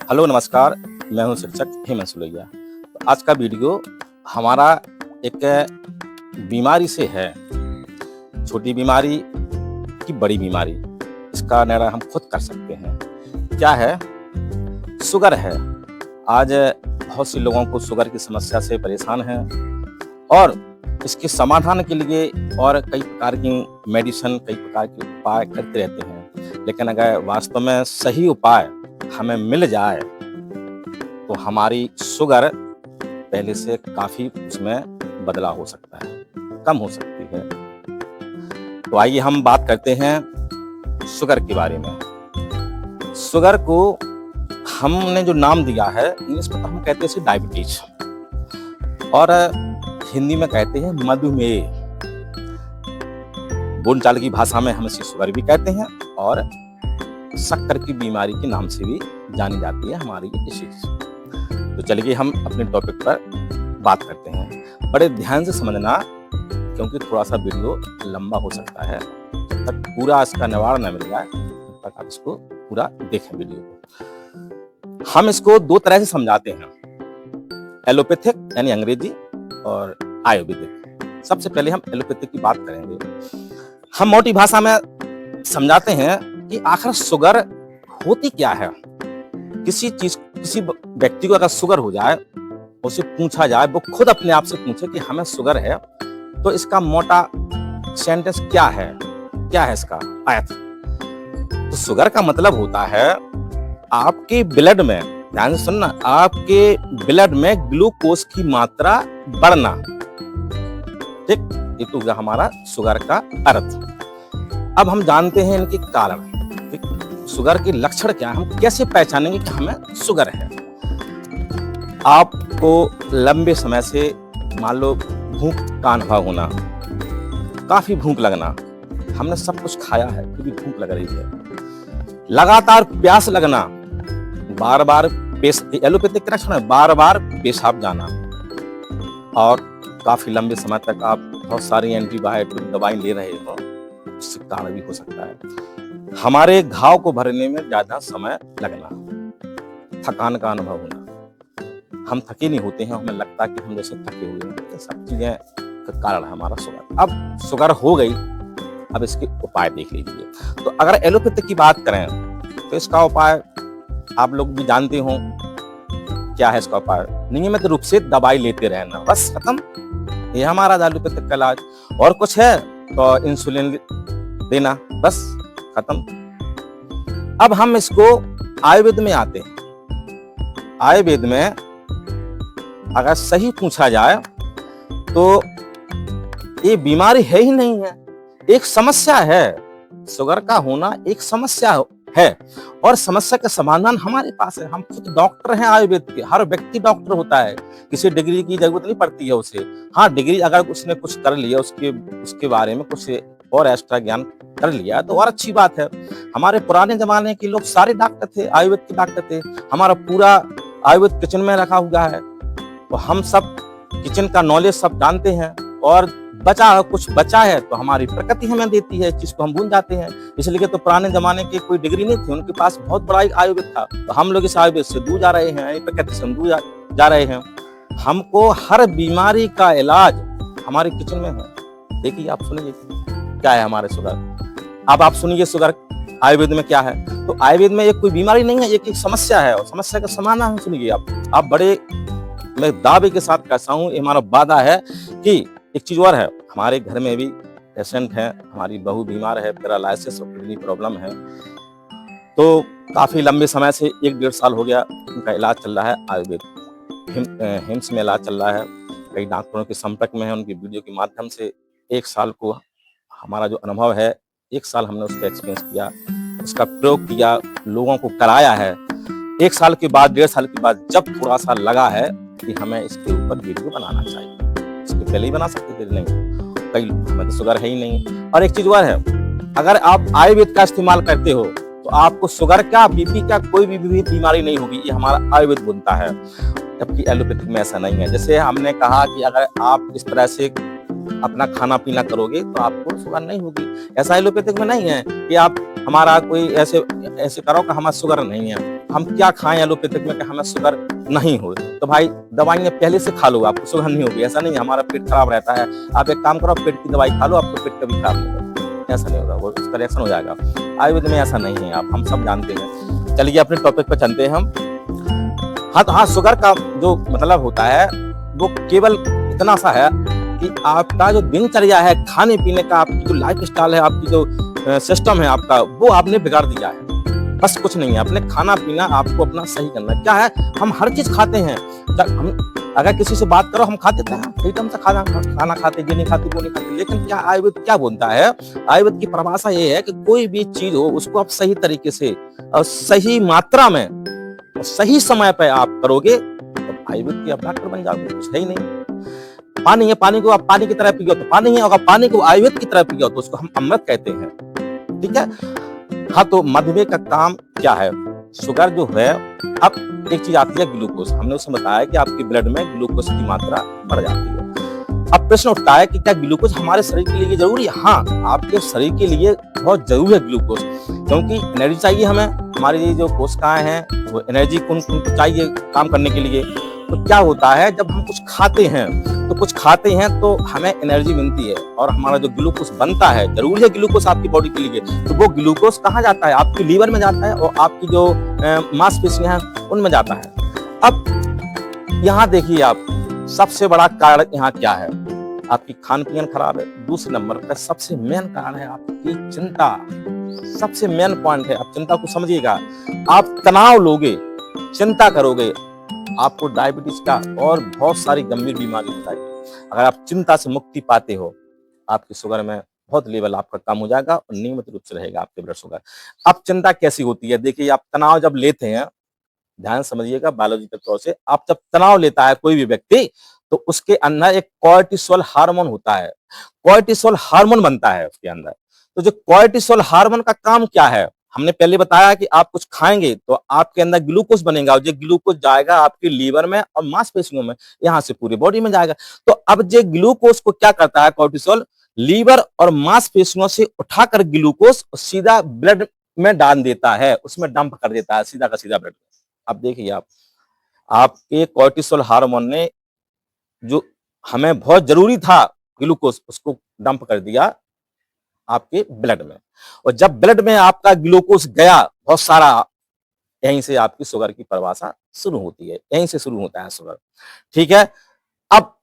Hello नमस्कार, मैं हूं शिक्षक हेमंत सुलैया। तो आज का वीडियो हमारा एक बीमारी से है, छोटी बीमारी की बड़ी बीमारी, इसका निर्णय हम खुद कर सकते हैं। क्या है? शुगर है। आज बहुत से लोगों को शुगर की समस्या से परेशान हैं और इसके समाधान के लिए और कई प्रकार की मेडिसिन, कई प्रकार के उपाय करते रहते हैं। लेकिन अगर वास्तव में सही उपाय हमें मिल जाए तो हमारी शुगर पहले से काफी उसमें बदलाव हो सकता है, कम हो सकती है। तो आइए हम बात करते हैं शुगर के बारे में। शुगर को हमने जो नाम दिया है, इंग्लिश में तो हम कहते हैं इसे डायबिटीज और हिंदी में कहते हैं मधुमेह। बोलचाल की भाषा में हम इसे शुगर भी कहते हैं और शक्कर की बीमारी के नाम से भी जानी जाती है हमारी ये डिसीज। तो चलिए हम अपने टॉपिक पर बात करते हैं। बड़े ध्यान से समझना, क्योंकि थोड़ा सा वीडियो लंबा हो सकता है। जब तक पूरा इसका निवारण न मिल जाए तब तक आप इसको पूरा देखें वीडियो को। हम इसको दो तरह से समझाते हैं, एलोपैथिक यानी अंग्रेजी और आयुर्वेदिक। सबसे पहले हम एलोपैथिक की बात करेंगे। हम मोटी भाषा में समझाते हैं कि आखिर शुगर होती क्या है। किसी व्यक्ति को अगर शुगर हो जाए, उसे पूछा जाए, वो खुद अपने आप से पूछे कि हमें शुगर है, तो इसका मोटा सेंटेंस क्या है, क्या है इसका अर्थ। तो शुगर का मतलब होता है आपके ब्लड में, ध्यान से सुनना, आपके ब्लड में ग्लूकोज की मात्रा बढ़ना। ठीक, ये तो होगा हमारा शुगर का अर्थ। अब हम जानते हैं इनके कारण। शुगर के लक्षण क्या है, हम कैसे पहचानेंगे कि हमें शुगर है। आपको लंबे समय से मान लो भूख का अनुभव होना, काफी भूख लगना, हमने सब कुछ खाया है फिर भी भूख लग रही है। लगातार प्यास लगना, बार बार एलोपैथिक के लक्षण है, बार बार पेशाब जाना और काफी लंबे समय तक आप बहुत सारी एंटीबायोटिक दवाई ले रहे हो, उससे कारण भी हो सकता है। हमारे घाव को भरने में ज्यादा समय लगना, थकान का अनुभव होना, हम थके नहीं होते हैं, हमें लगता है कि हम जैसे थके हुए हैं। ये सब चीजें का कारण है हमारा शुगर। अब शुगर हो गई, अब इसके उपाय देख लीजिए। तो अगर एलोपैथिक की बात करें तो इसका उपाय आप लोग भी जानते हो। क्या है इसका उपाय? नियमित रूप से दवाई लेते रहना, बस खत्म। ये हमारा एलोपैथिक का इलाज। और कुछ है तो इंसुलिन देना, बस खत्म। अब हम इसको आयुर्वेद में आते हैं। आयुर्वेद में अगर सही पूछा जाए तो ये बीमारी है ही नहीं है, एक समस्या है। शुगर का होना एक समस्या है और समस्या का समाधान हमारे पास है। हम खुद डॉक्टर हैं आयुर्वेद के, हर व्यक्ति डॉक्टर होता है, किसी डिग्री की जरूरत नहीं पड़ती है उसे। हाँ, डिग्री अगर उसने कुछ कर लिया, उसके बारे में कुछ और एक्स्ट्रा ज्ञान कर लिया तो और अच्छी बात है। हमारे पुराने जमाने के लोग सारे डॉक्टर थे, आयुर्वेद के डॉक्टर थे। हमारा पूरा आयुर्वेद किचन में रखा हुआ है, तो हम सब किचन का नॉलेज सब जानते हैं। और कुछ बचा है तो हमारी प्रकृति हमें देती है, इस चीज को हम भूल जाते हैं। इसलिए तो पुराने जमाने के कोई डिग्री नहीं थी, उनके पास बहुत बड़ा एक आयुर्वेद था। तो हम लोग इस आयुर्वेद से दूर जा रहे हैं, प्रकृति से दूर जा रहे हैं। हमको हर बीमारी का इलाज हमारे किचन में है। देखिए, आप सुनिए क्या है हमारे शुगर। अब आप सुनिए शुगर आयुर्वेद में क्या है। तो आयुर्वेद में एक कोई बीमारी नहीं है, एक समस्या है और समस्या का समाधान सुनिए आप बड़े, मैं दावे के साथ कहता हूँ, ये हमारा वादा है कि एक चीज और है। हमारे घर में भी पेशेंट है, हमारी बहू बीमार है, पैरालिसिस और किडनी प्रॉब्लम है। तो काफी लंबे समय से 1-1.5 साल हो गया उनका इलाज चल रहा है आयुर्वेद हिम्स में इलाज चल रहा है। कई डॉक्टरों के संपर्क में है, उनकी वीडियो के माध्यम से 1 साल को हमारा जो अनुभव है, 1 साल हमने उसका एक्सपीरियंस किया, उसका प्रयोग किया, लोगों को कराया है। 1 साल के बाद, 1.5 साल के बाद जब थोड़ा सा लगा है कि हमें इसके ऊपर वीडियो बनाना चाहिए, इसके पहले ही बना सकते थे, नहीं, कई हमें तो शुगर है ही नहीं। और एक चीज और है, अगर आप आयुर्वेद का इस्तेमाल करते हो तो आपको शुगर का, बीपी का, कोई भी बीमारी नहीं होगी। ये हमारा आयुर्वेद बोलता है, जबकि एलोपैथिक में ऐसा नहीं है। जैसे हमने कहा कि अगर आप इस तरह से अपना खाना पीना करोगे तो आपको शुगर नहीं होगी, ऐसा एलोपैथिक में नहीं है कि आप हमारा कोई ऐसे ऐसे करो कि हमें शुगर नहीं है, हम क्या खाएं एलोपैथिक में कि हमें शुगर नहीं हो, तो भाई दवाइयाँ पहले से खा लो, आपको शुगर नहीं होगी। ऐसा नहीं है हमारा पेट खराब रहता है, आप एक काम करो पेट की दवाई खा लो, आपको पेट कभी खराब नहीं होगा, ऐसा नहीं होगा, वो उसका रिएक्शन हो जाएगा। आयुर्वेद में ऐसा नहीं है, आप हम सब जानते हैं। चलिए अपने टॉपिक पर चलते हैं हम। हाँ तो हाँ, शुगर का जो मतलब होता है वो केवल इतना सा है कि आपका जो दिनचर्या है, खाने पीने का, आपकी जो लाइफ स्टाइल है, आपकी जो सिस्टम है आपका, वो आपने बिगाड़ दिया है, बस कुछ नहीं है। अपने खाना पीना आपको अपना सही करना है। क्या है, हम हर चीज खाते हैं, हम अगर किसी से बात करो हम खाते हैं, फ्रीडम से खाना खाते, ये नहीं खाते वो नहीं खाते, लेकिन क्या आयुर्वेद क्या बोलता है, आयुर्वेद की परिभाषा ये है कि कोई भी चीज हो उसको आप सही तरीके से और सही मात्रा में और सही समय पे आप करोगे तो आयुर्वेद के आप डॉक्टर बन जाओगे। कुछ है ही नहीं। पानी है, पानी को आप पानी की तरह पियो तो पानी है, अगर पानी को आयुर्वेद की तरह पियो तो उसको हम अमृत कहते हैं। ठीक है। हाँ तो मधुमेह का काम क्या है, शुगर जो है, अब एक चीज आती है ग्लूकोज, हमने उसमें बताया कि आपके ब्लड में ग्लूकोज की मात्रा बढ़ जाती है। अब प्रश्न उठता है कि क्या ग्लूकोज हमारे शरीर के लिए जरूरी है? हाँ, आपके शरीर के लिए बहुत जरूरी है ग्लूकोज, क्योंकि एनर्जी चाहिए हमें, हमारी जो कोशिकाएं हैं वो एनर्जी उनको चाहिए काम करने के लिए। तो क्या होता है, जब हम कुछ खाते हैं तो हमें एनर्जी मिलती है और हमारा जो ग्लूकोज बनता है, जरूरी है ग्लूकोज आपकी बॉडी के लिए, तो वो ग्लूकोज कहाँ जाता है, आपकी लीवर में जाता है और आपकी जो मांसपेशियां हैं उनमें जाता है। अब यहाँ देखिए आप, सबसे बड़ा कारण यहाँ क्या है, आपकी खान पीन खराब है। दूसरे नंबर पर सबसे मेन कारण है आपकी चिंता, सबसे मेन पॉइंट है, आप चिंता को समझिएगा। आप तनाव लोगे, चिंता करोगे, आपको डायबिटीज का और बहुत सारी गंभीर बीमारी हो जाएगी। अगर आप चिंता से मुक्ति पाते हो, आपकी शुगर में बहुत लेवल आपका कम हो जाएगा और नियमित रूप से रहेगा आपके ब्लड शुगर। अब चिंता कैसी होती है, देखिए आप तनाव जब लेते हैं, ध्यान समझिएगा, बायोलॉजिकल तौर से आप जब तनाव लेता है कोई भी व्यक्ति, तो उसके अंदर एक कोर्टिसोल हार्मोन होता है, कोर्टिसोल हार्मोन बनता है उसके अंदर। तो जो कोर्टिसोल हार्मोन का काम क्या है, हमने पहले बताया कि आप कुछ खाएंगे तो आपके अंदर ग्लूकोज बनेगा और जो ग्लूकोज जाएगा आपके लीवर में और मांसपेशियों में, यहां से पूरी बॉडी में जाएगा। तो अब जो ग्लूकोज को क्या करता है कोर्टिसोल, लीवर और मांसपेशियों से उठाकर ग्लूकोज सीधा ब्लड में डाल देता है, उसमें डंप कर देता है सीधा का सीधा ब्लड में। अब देखिए आप, आपके कोर्टिसोल हार्मोन ने जो हमें बहुत जरूरी था ग्लूकोज, उसको डंप कर दिया आपके ब्लड में, और जब ब्लड में आपका ग्लूकोज गया बहुत सारा, यहीं से आपकी शुगर की परिभाषा शुरू होती है, यहीं से शुरू होता है शुगर। ठीक है। अब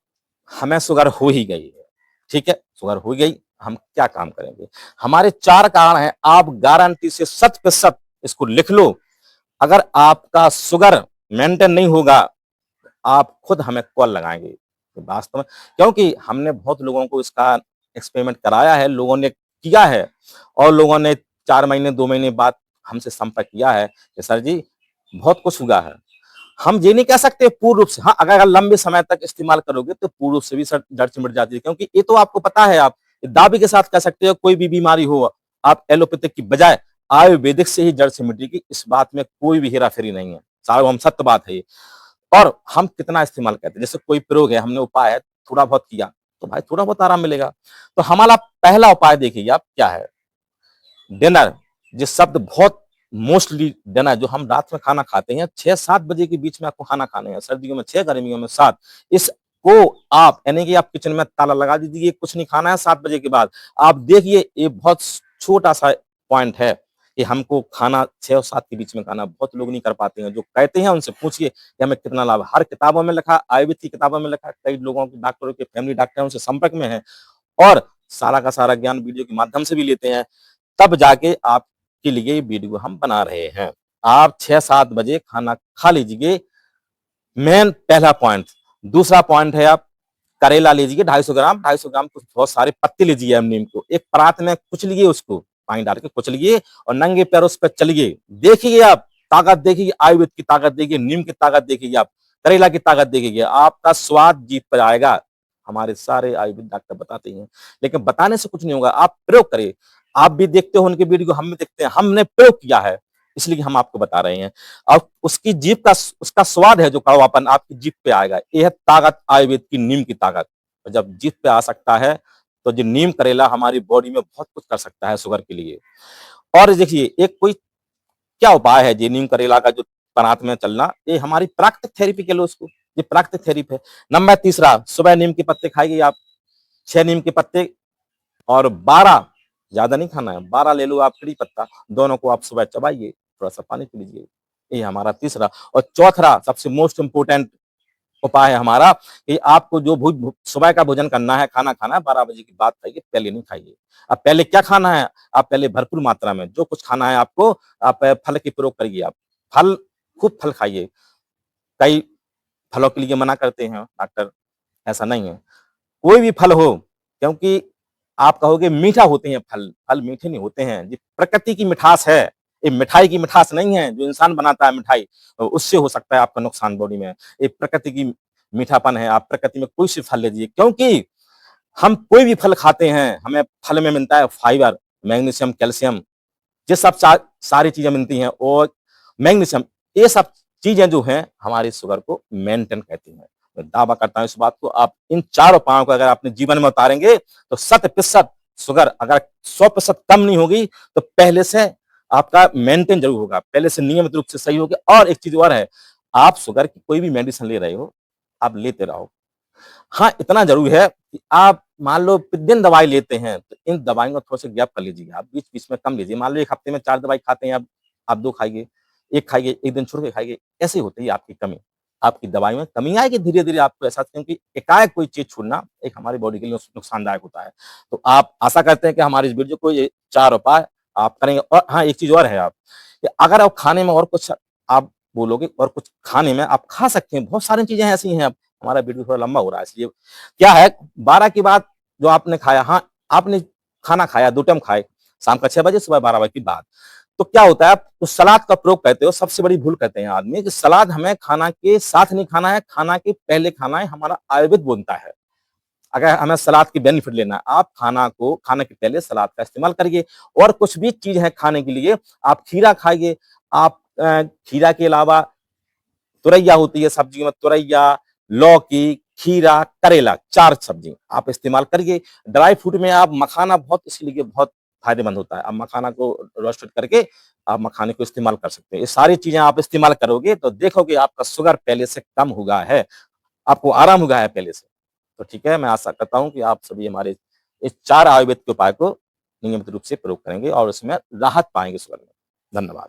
हमें शुगर हो ही गई है, ठीक है, शुगर हो गई, हम क्या काम करेंगे? हमारे 4 कारण हैं, आप गारंटी से 100% इसको लिख लो। अगर आपका शुगर मेंटेन नहीं होगा, आप खुद हमें कॉल लगाएंगे, तो वास्तव में, क्योंकि हमने बहुत लोगों को इसका एक्सपेरिमेंट कराया है, लोगों ने किया है और लोगों ने 4 महीने 2 महीने बाद हमसे संपर्क किया है कि सर जी बहुत कुछ हुआ है। हम ये नहीं कह सकते पूर्ण रूप से, हाँ अगर लंबे समय तक इस्तेमाल करोगे तो पूर्ण रूप से भी सर जड़ से मिट जाती है, क्योंकि ये तो आपको पता है, आप दावे के साथ कह सकते हो कोई भी बीमारी हो आप एलोपैथिक की बजाय आयुर्वेदिक से ही जड़ से मिटेगी, इस बात में कोई भी हेरा फेरी नहीं है, सार्वभौम सत्य बात है ये। और हम कितना इस्तेमाल करते हैं, जैसे कोई प्रयोग है, हमने उपाय है थोड़ा बहुत किया तो भाई थोड़ा बहुत आराम मिलेगा। तो हमारा पहला उपाय देखिए आप क्या है, डिनर, जिस शब्द बहुत मोस्टली डिनर, जो हम रात में खाना खाते हैं 6-7 बजे के बीच में आपको खाना खाने हैं, सर्दियों में 6, गर्मियों में 7, इसको आप यानी कि आप किचन में ताला लगा दीजिए, कुछ नहीं खाना है 7 बजे के बाद। आप देखिए ये बहुत छोटा सा पॉइंट है कि हमको खाना 6 और 7 के बीच में खाना, बहुत लोग नहीं कर पाते हैं, जो कहते हैं उनसे पूछिए कि हमें कितना लाभ, हर किताबों में लिखा, आयुर्वेद की किताबों में लिखा, कई लोगों के डॉक्टरों के फैमिली डॉक्टर उनसे संपर्क में है और सारा का सारा ज्ञान वीडियो के माध्यम से भी लेते हैं, तब जाके आपके लिए वीडियो हम बना रहे हैं। आप 6-7 बजे खाना खा लीजिए, मेन पहला पॉइंट। दूसरा पॉइंट है, आप करेला लीजिए 250 ग्राम, 250 ग्राम कुछ बहुत सारे पत्ते लीजिए नीम को, एक परात में कुचलिए, उसको पानी डाल के कुचलिए और नंगे पैरों उस पर चलिए, देखिए आप ताकत, देखिए आयुर्वेद की ताकत, देखिए नीम की ताकत, देखिए आप करेला की ताकत, देखिए आपका स्वाद जीभ पर आएगा। हमारे सारे आयुर्वेद डॉक्टर बताते हैं, लेकिन बताने से कुछ नहीं होगा, आप प्रयोग करिए। आप भी देखते हो उनके वीडियो, हम भी देखते हैं, हमने प्रयोग किया है इसलिए हम आपको बता रहे हैं। और उसकी जीभ का, उसका स्वाद है जो कड़वापन आपकी जीभ पे आएगा, यह है ताकत आयुर्वेद की, नीम की ताकत। और जब जीभ पे आ सकता है तो जो नीम करेला हमारी बॉडी में बहुत कुछ कर सकता है शुगर के लिए। और देखिए एक कोई क्या उपाय है ये नीम करेला का जो परात में चलना, ये हमारी प्राकृतिक थेरेपी कह लो उसको, ये प्राकृतिक थेरेपी है। नंबर तीसरा, सुबह नीम के पत्ते खाइए आप, 6 नीम के पत्ते और 12, ज्यादा नहीं खाना है, 12 ले लो आप कड़ी पत्ता, दोनों को आप सुबह चबाइए, थोड़ा सा पानी पी लीजिए। ये हमारा तीसरा। और चौथा सबसे मोस्ट इंपोर्टेंट उपाय है हमारा कि आपको जो सुबह का भोजन करना है, खाना खाना है, 12 बजे की बात खाइए, पहले नहीं खाइए। अब पहले क्या खाना है, आप पहले भरपूर मात्रा में जो कुछ खाना है आपको, आप फल के प्रयोग करिए। आप फल, खूब फल खाइए। कई फलों के लिए मना करते हैं डॉक्टर, ऐसा नहीं है, कोई भी फल हो, क्योंकि आप कहोगे मीठा होते हैं फल, फल मीठे नहीं होते हैं, ये प्रकृति की मिठास है, ये मिठाई की मिठास नहीं है जो इंसान बनाता है मिठाई, तो उससे हो सकता है आपका नुकसान बॉडी में। ये प्रकृति की मीठापन है, आप प्रकृति में कोई सी फल लीजिए, क्योंकि हम कोई भी फल खाते हैं, हमें फल में मिलता है फाइबर, मैग्नीशियम, कैल्शियम, ये सब सारी चीजें मिलती हैं। और मैग्नीशियम, ये सब चीजें जो हैं हमारी शुगर को मेंटेन करती हैं। मैं दावा करता हूं इस बात को, आप इन 4 उपायों को अगर अपने जीवन में उतारेंगे तो 100% शुगर अगर 100% कम नहीं होगी तो पहले से आपका मेंटेन जरूर होगा, पहले से नियमित रूप से सही होगा। और एक चीज और है, आप शुगर की कोई भी मेडिसिन ले रहे हो, आप लेते रहो। हाँ, इतना ज़रूरी है कि आप मान लो प्रतिदिन दवाई लेते हैं, तो इन दवाइयों को थोड़ा-सा गैप कर लीजिए आप, बीच-बीच में कम लीजिए। मान लो 1 हफ्ते में 4 दवाई खाते हैं आप 2 खाइए, 1 खाइए, 1 दिन छोड़ के खाइए, ऐसे होती है आपकी कमी। आपकी दवाई में कमी आएगी धीरे-धीरे आपको एहसास, क्योंकि एकाएक कोई चीज़ छूटना एक हमारी बॉडी के लिए नुकसानदायक होता है। तो आप आशा करते हैं कि हमारी इस वीडियो को ये 4 उपाय आप करेंगे। और हाँ, एक चीज़ और है आप, कि अगर आप खाने में और कुछ आप बोलोगे और कुछ खाने में आप खा सकते हैं, बहुत सारी चीज़ें ऐसी हैं। हमारा वीडियो थोड़ा लंबा हो रहा है इसलिए, क्या है 12 की बात जो आपने खाया, हाँ, आपने खाना खाया, 2 टाइम खाए, शाम का 6 बजे, सुबह 12 बजे की बात। तो क्या होता है, आप तो सलाद का प्रयोग करते हो, सबसे बड़ी भूल करते हैं आदमी कि सलाद हमें खाना के साथ नहीं खाना है, खाना के पहले खाना है, हमारा आयुर्वेद बोलता है। अगर हमें सलाद की बेनिफिट लेना है, आप खाने के पहले सलाद का इस्तेमाल करिए। और कुछ भी चीज़ है खाने के लिए, आप खीरा खाइए, आप खीरा के अलावा तुरैया होती है सब्जियों में, तुरैया, लौकी, खीरा, करेला, 4 सब्जी आप इस्तेमाल करिए। ड्राई फ्रूट में आप मखाना बहुत इसलिए बहुत फ़ायदेमंद होता है। आप मखाना को रोस्टेड करके आप मखाने को इस्तेमाल कर सकते हैं। ये सारी चीज़ें आप इस्तेमाल करोगे तो देखोगे आपका शुगर पहले से कम हुआ है, आपको आराम हुआ है पहले से। तो ठीक है, मैं आशा करता हूँ कि आप सभी हमारे इस 4 आयुर्वेद के उपाय को नियमित रूप से प्रयोग करेंगे और उसमें राहत पाएँगे शुगर में। धन्यवाद।